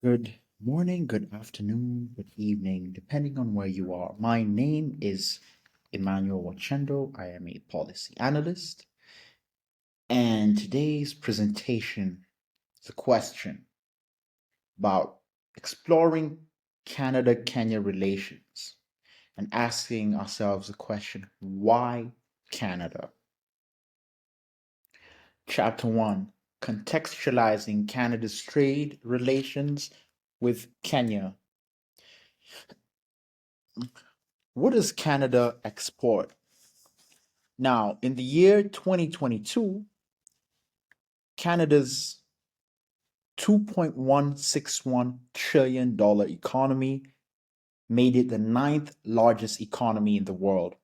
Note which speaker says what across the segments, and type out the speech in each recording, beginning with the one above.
Speaker 1: Good morning, good afternoon, good evening, depending on where you are. My name is Emmanuel Wa-Kyendo. I am a policy analyst, and today's presentation is a question about exploring Canada-Kenya relations and asking ourselves the question, why Canada? Chapter 1, contextualizing Canada's trade relations with Kenya. What does Canada export? Now, in the year 2022, Canada's $2.161 trillion economy made it the ninth largest economy in the world.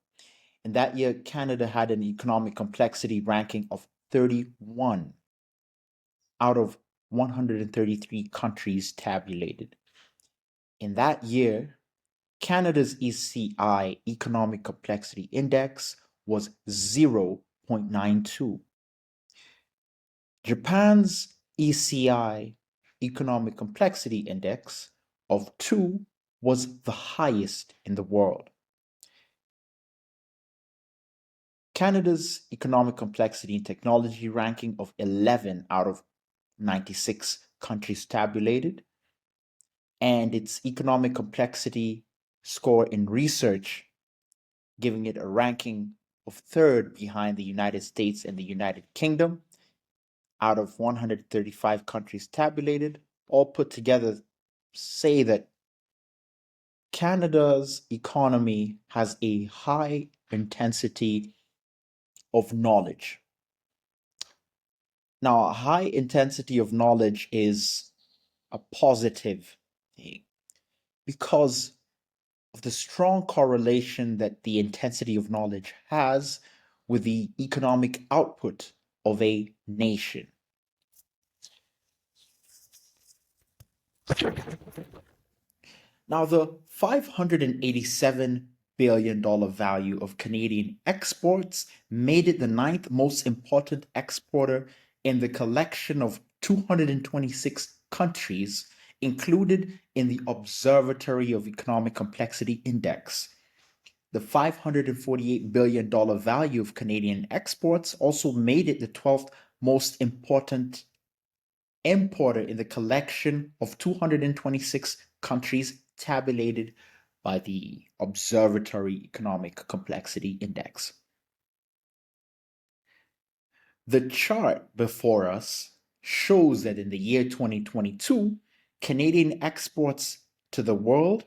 Speaker 1: In that year, Canada had an economic complexity ranking of 31 out of 133 countries tabulated. In that year, Canada's ECI, Economic Complexity Index, was 0.92. Japan's ECI, Economic Complexity Index, of 2 was the highest in the world. Canada's Economic Complexity and Technology ranking of 11 out of 96 countries tabulated, and its Economic Complexity score in research, giving it a ranking of third behind the United States and the United Kingdom, out of 135 countries tabulated, all put together say that Canada's economy has a high intensity of knowledge. Now, a high intensity of knowledge is a positive thing because of the strong correlation that the intensity of knowledge has with the economic output of a nation. Now, the $587 billion value of Canadian exports made it the ninth most important exporter in the collection of 226 countries included in the Observatory of Economic Complexity Index. The $548 billion value of Canadian exports also made it the 12th most important importer in the collection of 226 countries tabulated by the Observatory Economic Complexity Index. The chart before us shows that in the year 2022, Canadian exports to the world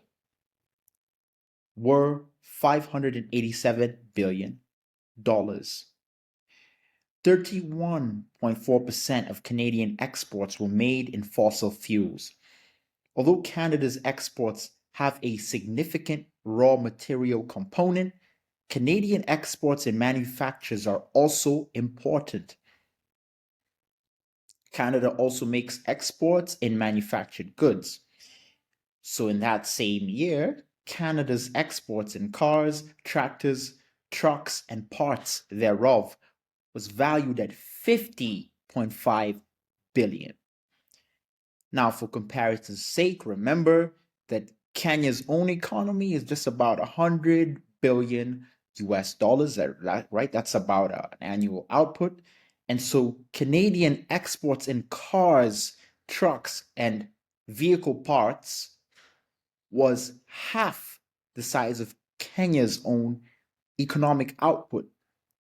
Speaker 1: were $587 billion. 31.4% of Canadian exports were made in fossil fuels. Although Canada's exports have a significant raw material component, Canadian exports and manufactures are also important. Canada also makes exports in manufactured goods. So in that same year, Canada's exports in cars, tractors, trucks, and parts thereof was valued at $50.5 billion. Now, for comparison's sake, remember that Kenya's own economy is just about 100 billion US dollars, right? That's about an annual output. And so Canadian exports in cars, trucks, and vehicle parts was half the size of Kenya's own economic output,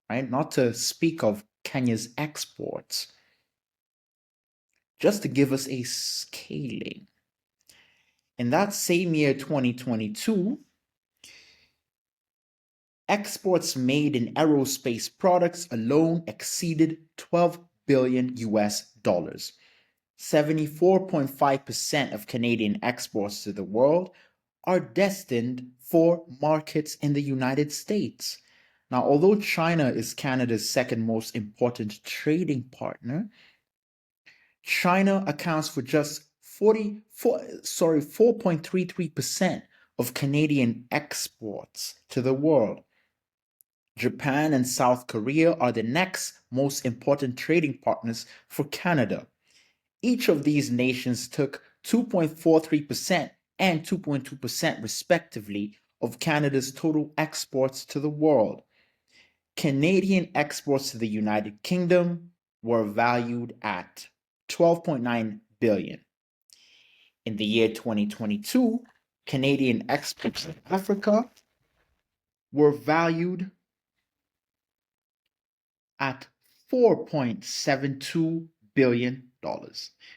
Speaker 1: right? Not to speak of Kenya's exports. Just to give us a scaling. In that same year, 2022, exports made in aerospace products alone exceeded 12 billion US dollars. 74.5% of Canadian exports to the world are destined for markets in the United States. Now, although China is Canada's second most important trading partner, China accounts for just 4.33% of Canadian exports to the world. Japan and South Korea are the next most important trading partners for Canada. Each of these nations took 2.43% and 2.2% respectively of Canada's total exports to the world. Canadian exports to the United Kingdom were valued at 12.9 billion. In the year 2022, Canadian exports to Africa were valued at $4.72 billion.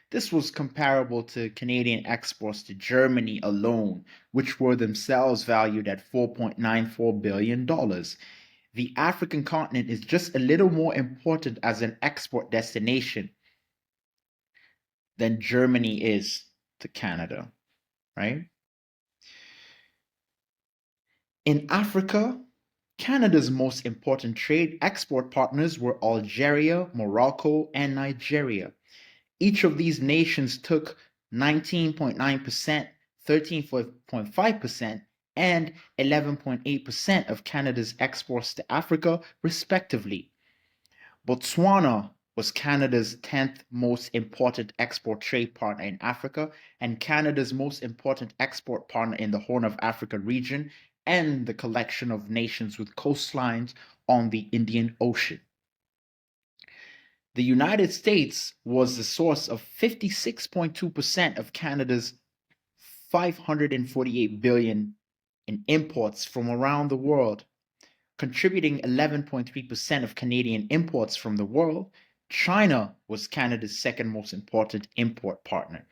Speaker 1: This was comparable to Canadian exports to Germany alone, which were themselves valued at $4.94 billion. The African continent is just a little more important as an export destination than Germany is to Canada, right? In Africa, Canada's most important trade export partners were Algeria, Morocco, and Nigeria. Each of these nations took 19.9%, 13.5%, and 11.8% of Canada's exports to Africa, respectively. Botswana was Canada's 10th most important export trade partner in Africa and Canada's most important export partner in the Horn of Africa region and the collection of nations with coastlines on the Indian Ocean. The United States was the source of 56.2% of Canada's $548 billion in imports from around the world. Contributing 11.3% of Canadian imports from the world, China was Canada's second most important import partner.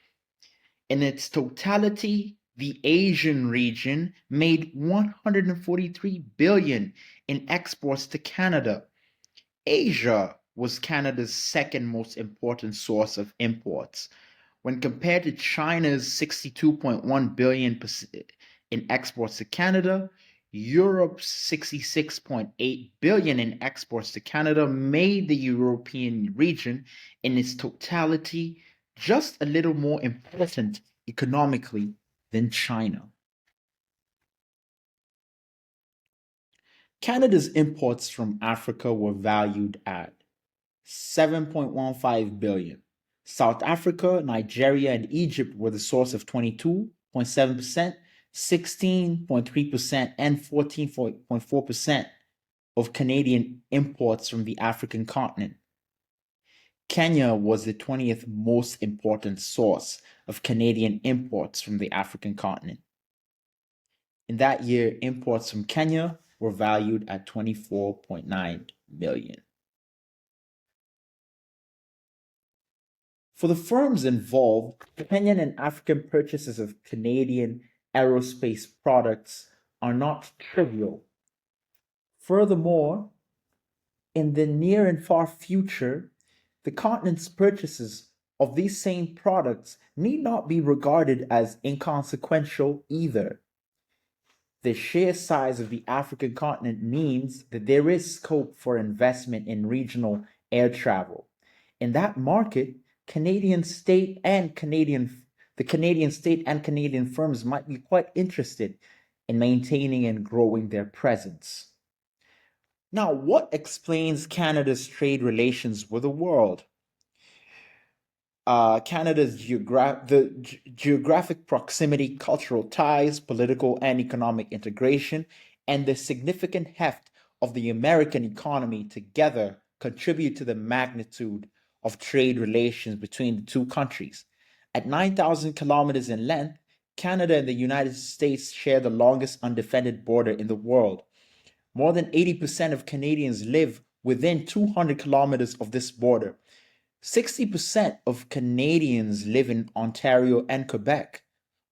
Speaker 1: In its totality, the Asian region made $143 billion in exports to Canada. Asia was Canada's second most important source of imports. When compared to China's $62.1 billion in exports to Canada, Europe's $66.8 billion in exports to Canada made the European region in its totality just a little more important economically than China. Canada's imports from Africa were valued at 7.15 billion. South Africa, Nigeria, and Egypt were the source of 22.7%, 16.3%, and 14.4% of Canadian imports from the African continent. Kenya was the 20th most important source of Canadian imports from the African continent. In that year, imports from Kenya were valued at 24.9 million. For the firms involved, Kenyan and African purchases of Canadian aerospace products are not trivial. Furthermore, in the near and far future, the continent's purchases of these same products need not be regarded as inconsequential either. The sheer size of the African continent means that there is scope for investment in regional air travel. In that market, the Canadian state and Canadian firms might be quite interested in maintaining and growing their presence. Now, what explains Canada's trade relations with the world? Canada's geographic proximity, cultural ties, political and economic integration, and the significant heft of the American economy together contribute to the magnitude of trade relations between the two countries. At 9,000 kilometers in length, Canada and the United States share the longest undefended border in the world. More than 80% of Canadians live within 200 kilometers of this border. 60% of Canadians live in Ontario and Quebec.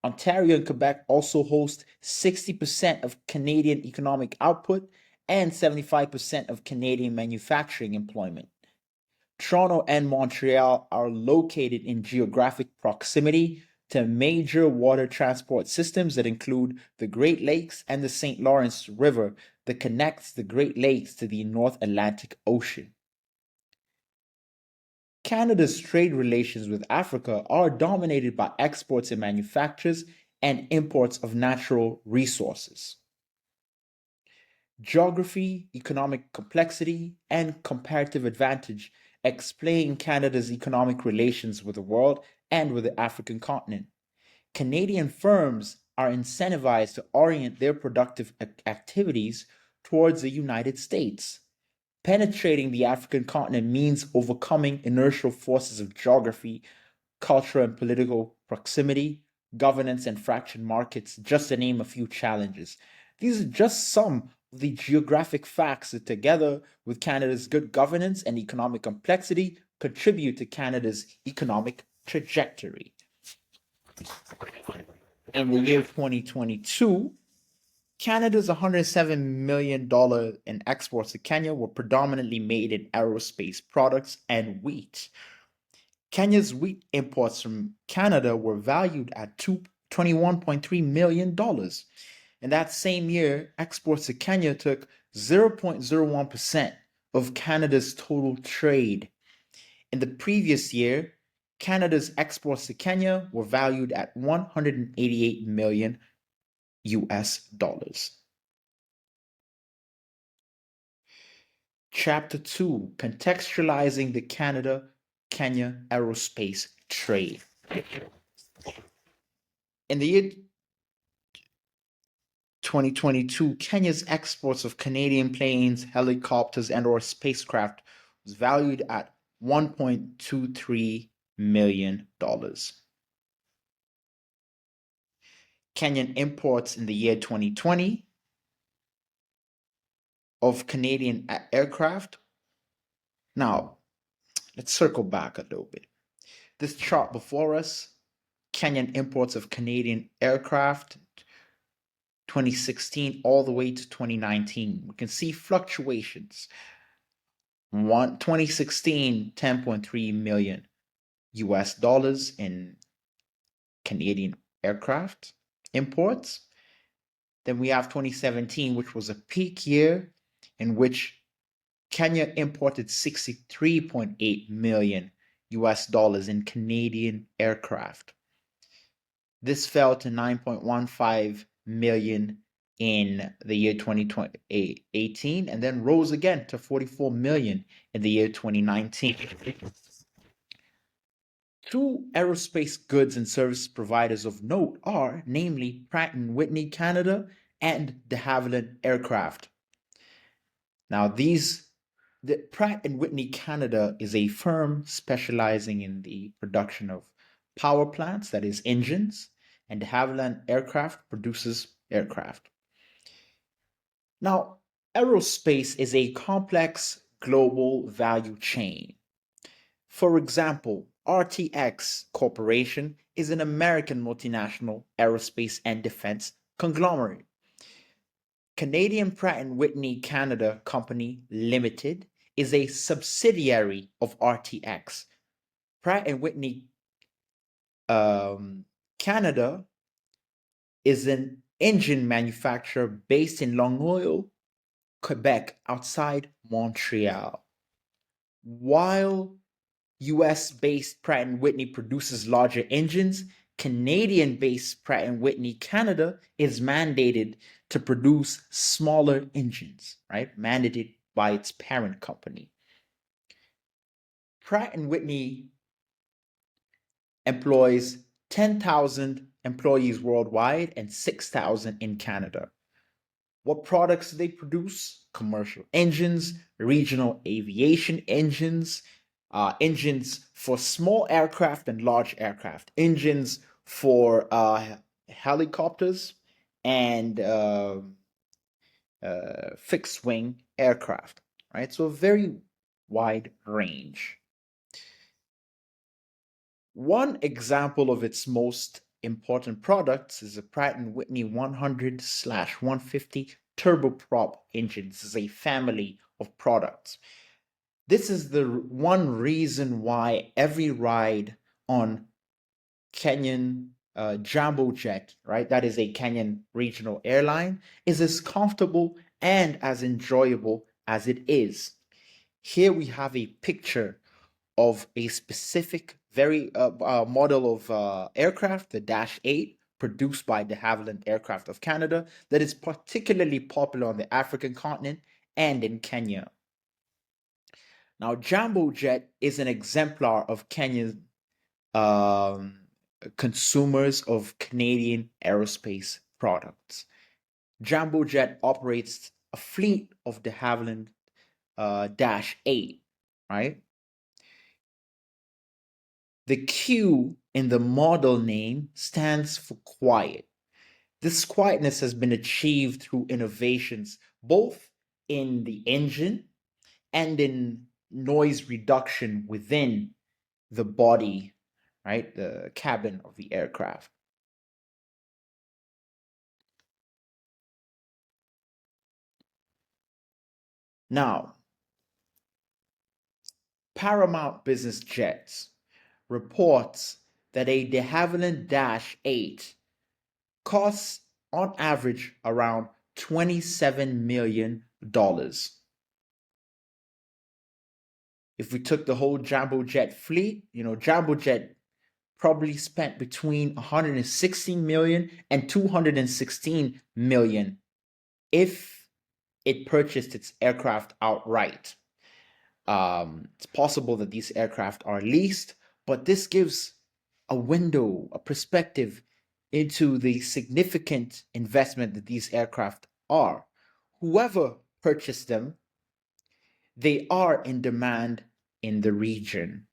Speaker 1: Ontario and Quebec also host 60% of Canadian economic output and 75% of Canadian manufacturing employment. Toronto and Montreal are located in geographic proximity to major water transport systems that include the Great Lakes and the St. Lawrence River that connects the Great Lakes to the North Atlantic Ocean. Canada's trade relations with Africa are dominated by exports and manufactures and imports of natural resources. Geography, economic complexity, and comparative advantage explain Canada's economic relations with the world and with the African continent. Canadian firms are incentivized to orient their productive activities towards the United States. Penetrating the African continent means overcoming inertial forces of geography, cultural and political proximity, governance, and fractured markets, just to name a few challenges. These are just some of the geographic facts that, together with Canada's good governance and economic complexity, contribute to Canada's economic trajectory. In the year 2022, Canada's $107 million in exports to Kenya were predominantly made in aerospace products and wheat. Kenya's wheat imports from Canada were valued at $21.3 million. In that same year, exports to Kenya took 0.01% of Canada's total trade. In the previous year, Canada's exports to Kenya were valued at 188 million US dollars. Chapter 2, Contextualizing the Canada-Kenya Aerospace Trade. In the year 2022, Kenya's exports of Canadian planes, helicopters, and/or spacecraft was valued at $1.23 million. Kenyan imports in the year 2020 of Canadian aircraft. Now, let's circle back a little bit. This chart before us, Kenyan imports of Canadian aircraft, 2016 all the way to 2019. We can see fluctuations. 2016, 10.3 million US dollars in Canadian aircraft imports. Then we have 2017, which was a peak year in which Kenya imported 63.8 million US dollars in Canadian aircraft. This fell to 9.15 million in the year 2018 and then rose again to 44 million in the year 2019. Two aerospace goods and service providers of note are, namely, Pratt & Whitney Canada and de Havilland Aircraft. Now, the Pratt & Whitney Canada is a firm specializing in the production of power plants, that is engines, and de Havilland Aircraft produces aircraft. Now, aerospace is a complex global value chain. For example, RTX Corporation is an American multinational aerospace and defense conglomerate. Canadian Pratt & Whitney Canada Company Limited is a subsidiary of RTX. Pratt & Whitney Canada is an engine manufacturer based in Longueuil, Quebec, outside Montreal. While US-based Pratt & Whitney produces larger engines, Canadian-based Pratt & Whitney Canada is mandated to produce smaller engines, right? Mandated by its parent company. Pratt & Whitney employs 10,000 employees worldwide and 6,000 in Canada. What products do they produce? Commercial engines, regional aviation engines, engines for small aircraft and large aircraft, engines for helicopters and fixed wing aircraft, right? So a very wide range. One example of its most important products is the Pratt & Whitney 100/150 turboprop engines. This is a family of products. This is the one reason why every ride on Kenyan Jambo Jet, right, that is a Kenyan regional airline, is as comfortable and as enjoyable as it is. Here we have a picture of a specific model of aircraft, the Dash 8, produced by de Havilland Aircraft of Canada, that is particularly popular on the African continent and in Kenya. Now, Jambo Jet is an exemplar of Kenya's consumers of Canadian aerospace products. Jambo Jet operates a fleet of de Havilland Dash 8, right? The Q in the model name stands for quiet. This quietness has been achieved through innovations both in the engine and in noise reduction within the body, right? The cabin of the aircraft. Now, Paramount Business Jets reports that a de Havilland Dash 8 costs on average around $27 million. If we took the whole Jambo Jet fleet, Jambo Jet probably spent between 116 million and 216 million if it purchased its aircraft outright. It's possible that these aircraft are leased, but this gives a window, a perspective into the significant investment that these aircraft are. Whoever purchased them, they are in demand in the region.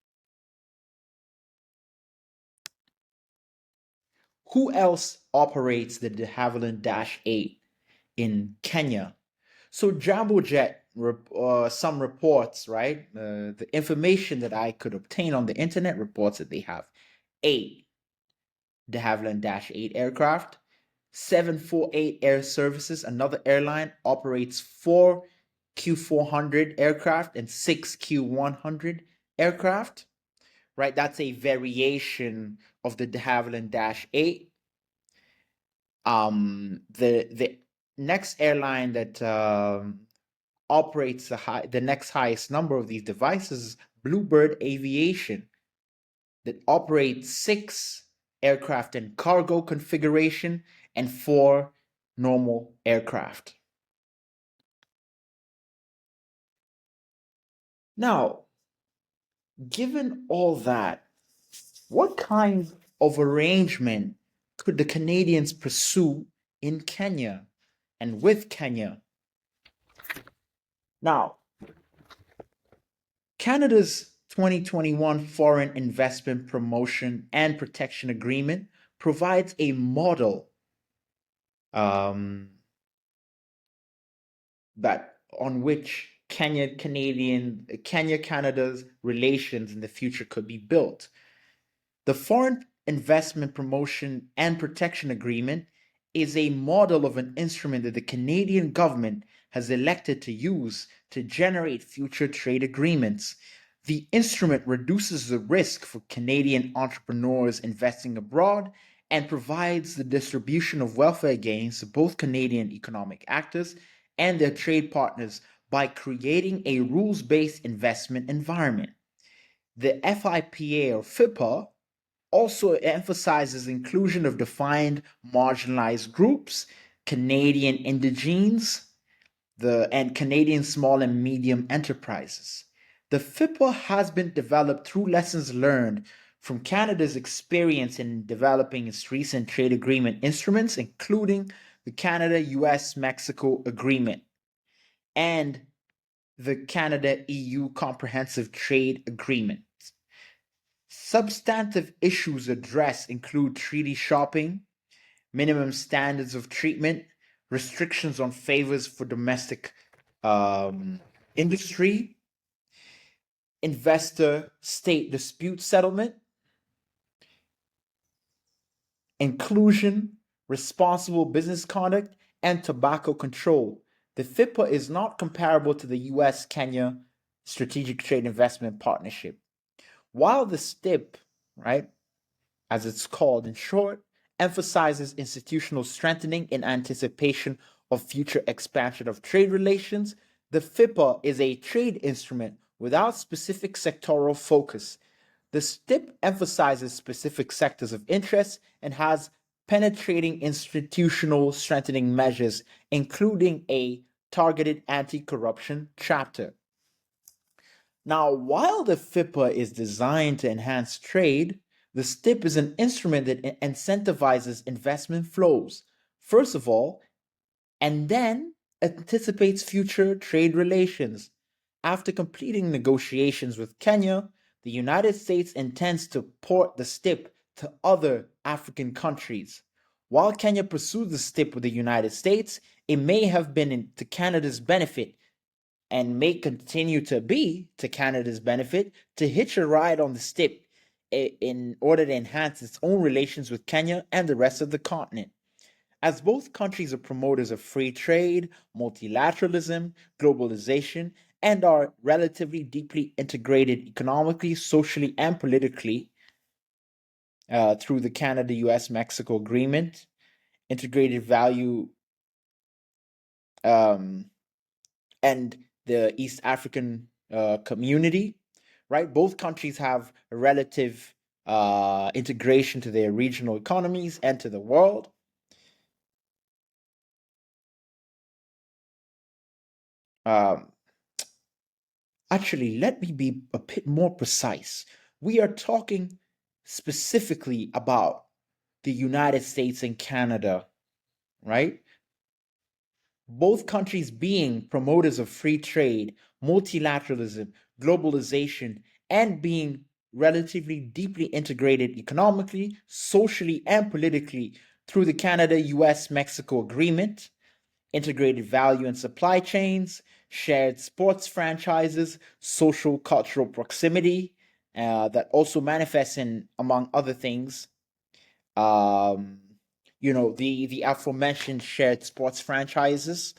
Speaker 1: Who else operates the de Havilland Dash 8 in Kenya? So Jambo Jet, some reports, right? The information that I could obtain on the internet reports that they have 8 de Havilland Dash 8 aircraft. 748 Air Services, another airline, operates 4 Q400 aircraft and 6 Q100 aircraft. Right, that's a variation of the de Havilland Dash 8. The next airline that operates the next highest number of these devices is Bluebird Aviation, that operates 6 aircraft in cargo configuration and 4 normal aircraft. Now, given all that, what kind of arrangement could the Canadians pursue in Kenya and with Kenya? Now, Canada's 2021 Foreign Investment Promotion and Protection Agreement provides a model that on which Canada's relations in the future could be built. The Foreign Investment Promotion and Protection Agreement is a model of an instrument that the Canadian government has elected to use to generate future trade agreements. The instrument reduces the risk for Canadian entrepreneurs investing abroad and provides the distribution of welfare gains to both Canadian economic actors and their trade partners by creating a rules-based investment environment. The FIPA or FIPA also emphasizes inclusion of defined marginalized groups, Canadian indigenes, and Canadian small and medium enterprises. The FIPA has been developed through lessons learned from Canada's experience in developing its recent trade agreement instruments, including the Canada-US-Mexico Agreement and the Canada-EU Comprehensive Trade Agreement. Substantive issues addressed include treaty shopping, minimum standards of treatment, restrictions on favors for domestic industry, investor state dispute settlement, inclusion, responsible business conduct, and tobacco control. The FIPA is not comparable to the US Kenya Strategic Trade Investment Partnership. While the STIP, right, as it's called in short, emphasizes institutional strengthening in anticipation of future expansion of trade relations, the FIPA is a trade instrument without specific sectoral focus. The STIP emphasizes specific sectors of interest and has penetrating institutional strengthening measures, including a targeted anti-corruption chapter. Now, while the FIPA is designed to enhance trade, The STIP is an instrument that incentivizes investment flows, first of all, and then anticipates future trade relations. After completing negotiations with Kenya, the United States intends to port the STIP to other African countries. While Kenya pursued the STIP with the United States, it may have been to Canada's benefit and may continue to be to Canada's benefit to hitch a ride on the STIP in order to enhance its own relations with Kenya and the rest of the continent. As both countries are promoters of free trade, multilateralism, globalization, and are relatively deeply integrated economically, socially, and politically through the Canada US Mexico Agreement, integrated value, um, and the East African community, right? Both countries have a relative integration to their regional economies and to the world. Um, Actually, let me be a bit more precise. We are talking specifically about the United States and Canada, right? Both countries being promoters of free trade, multilateralism, globalization, and being relatively deeply integrated economically, socially, and politically through the Canada US Mexico Agreement, integrated value and supply chains, shared sports franchises, social cultural proximity that also manifests in, among other things, um, the aforementioned shared sports franchises,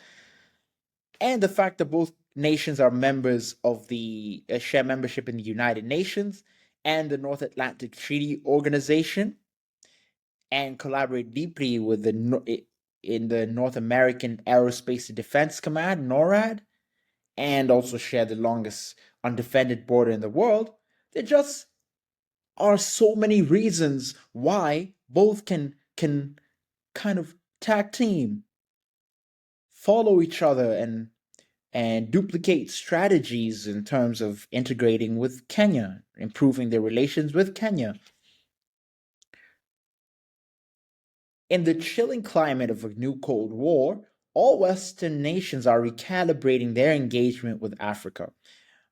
Speaker 1: and the fact that both nations are members of the share membership in the United Nations and the North Atlantic Treaty Organization, and collaborate deeply with in the North American Aerospace and Defense Command (NORAD), and also share the longest undefended border in the world. There just are so many reasons why both can kind of tag team, follow each other, and duplicate strategies in terms of integrating with Kenya, improving their relations with Kenya. In the chilling climate of a new Cold War, all Western nations are recalibrating their engagement with Africa.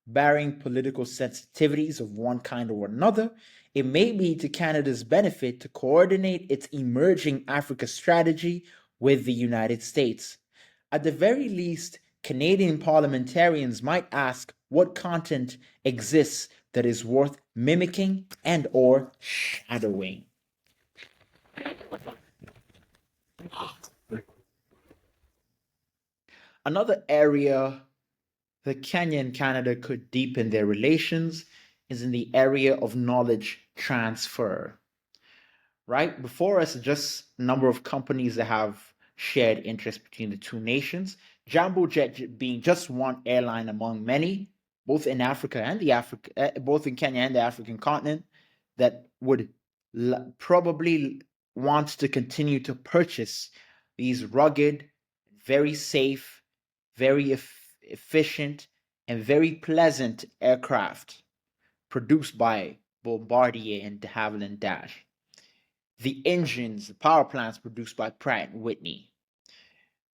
Speaker 1: Barring political sensitivities of one kind or another, it may be to Canada's benefit to coordinate its emerging Africa strategy with the United States. At the very least, Canadian parliamentarians might ask what content exists that is worth mimicking and or shadowing. Another area that Kenya and Canada could deepen their relations is in the area of knowledge transfer. Right? Before us, just a number of companies that have shared interest between the two nations. Jambo Jet being just one airline among many, both in Africa and both in Kenya and the African continent, that would probably want to continue to purchase these rugged, very safe, very efficient, and very pleasant aircraft produced by Bombardier and de Havilland Dash. The engines, the power plants produced by Pratt and Whitney,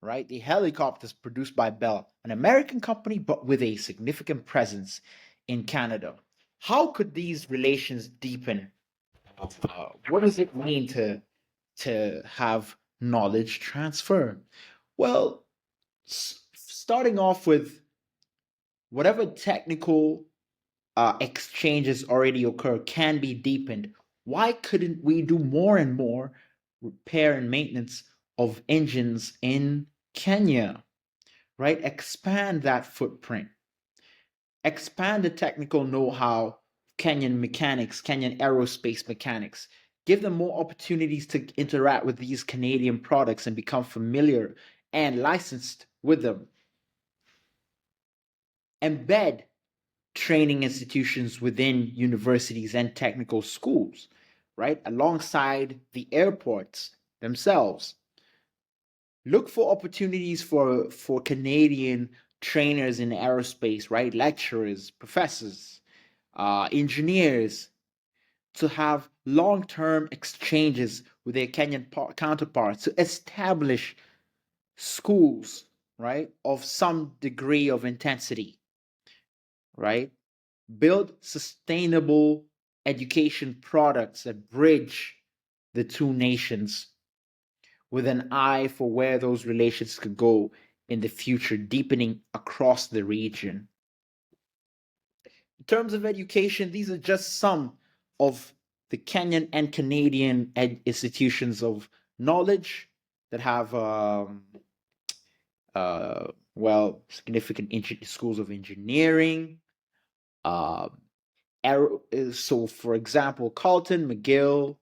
Speaker 1: right? The helicopters produced by Bell, an American company but with a significant presence in Canada. How could these relations deepen? What does it mean to have knowledge transfer? Well, starting off with whatever technical exchanges already occur can be deepened. Why couldn't we do more and more repair and maintenance of engines in Kenya, right? Expand that footprint, expand the technical know how, Kenyan mechanics, Kenyan aerospace mechanics. Give them more opportunities to interact with these Canadian products and become familiar and licensed with them. Embed training institutions within universities and technical schools, right? Alongside the airports themselves. Look for opportunities for Canadian trainers in aerospace, right? Lecturers, professors, engineers to have long-term exchanges with their Kenyan counterparts to establish schools, right, of some degree of intensity, right? Build sustainable education products that bridge the two nations with an eye for where those relations could go in the future, deepening across the region. In terms of education, these are just some of the Kenyan and Canadian institutions of knowledge that have, significant schools of engineering. Uh, so, for example, Carleton, McGill,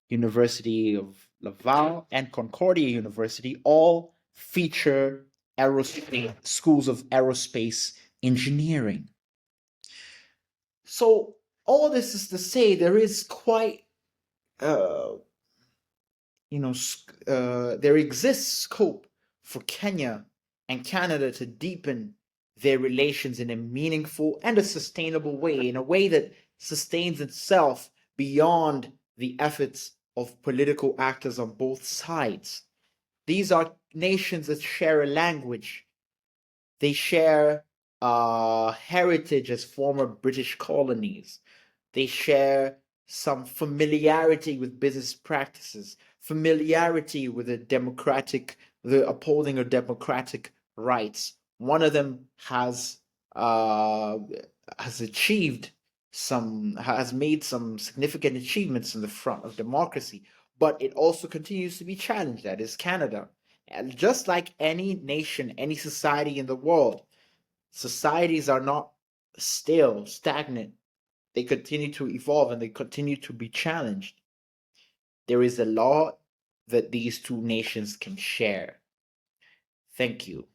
Speaker 1: University of Laval, and Concordia University all feature aerospace schools of aerospace engineering. So all this is to say there is quite, uh, there exists scope for Kenya and Canada to deepen their relations in a meaningful and a sustainable way, in a way that sustains itself beyond the efforts of political actors on both sides. These are nations that share a language. They share heritage as former British colonies. They share some familiarity with business practices, familiarity with the upholding of democratic rights. One of them uh, achieved has made some significant achievements in the front of democracy, but it also continues to be challenged. That is Canada. And just like any nation, any society in the world, societies are not still stagnant. They continue to evolve and they continue to be challenged. There is a law that these two nations can share. Thank you.